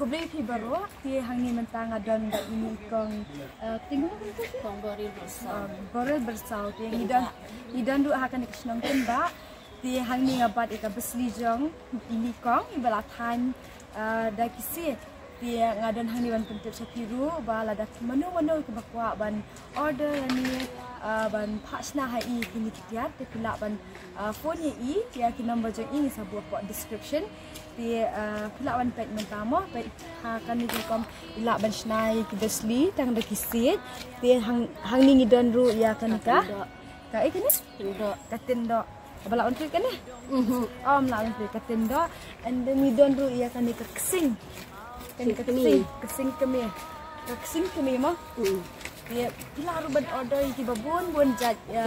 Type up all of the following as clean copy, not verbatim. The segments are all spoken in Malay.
Kublai pi baru ti hang ni mentang adon dak ini kong tinggal Kong goril bersau. borel bersau ti idan du akan iksenong tembak ti hang ni ngabat ika besli jong ini kong ibalatan dak kisi ti ngadon hang ni ban pentep sakiru bala dak menu ke bakwa ban order ni ban pasna hai kini kitiat ti pula ban phone ye ti ki number jong ini sabuah pot description ti pula ban pek mentamo pek ha kan ni kom ila ban snai ki besli tang dak kisi ti hang ni ngidon ru ya kan ka ikani Tendo. katendo bala on kan ni la on katendo and then ngidon ru ya kan ni ka kesing kesing kemi mah dia pila ruban order ki babon jat ya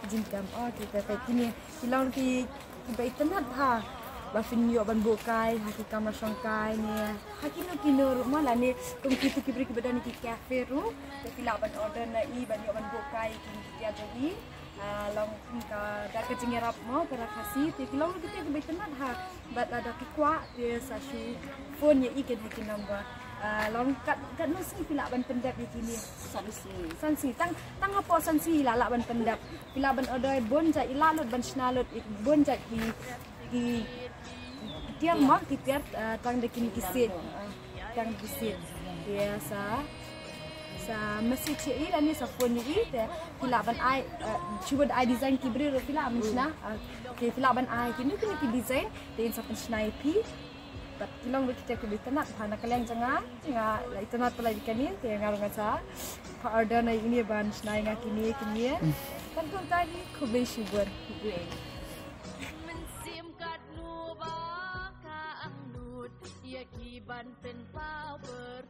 jingkam kita kini hilang ki baik tenat ha ba finyo ban bokai ha ki kamar songkai ni ha kino rumah lah ni kum kita ki beri ki badan ki cafe ru pila ban order na ban bokai ki jadi long ka dak jingirap mo para kasih ti long kita baik tenat ha bat ada ki kwa dia sasu phone ye ikan hakin number long kat no si pila ban pendap di sini sansi tang apa sansi la ban pendap pila ban order bon jat ila lut ban snalot bon jat di tiang mak di tiar tang de kini kisit tang kisit biasa sa masih cik dan ni sa phone ni te pila ban ai cuba ai design ki beri pila amsna ke pila ban ai kini ki design de sa snipe Kilong kita ke bitanat hana kalian jangan itanat pala dikani te ngarungan sa pa order na ini ban snai nga kini kan kun tadi kubai syukur Mensim kat nu ba ka ang lut ya ki ban pen pau ber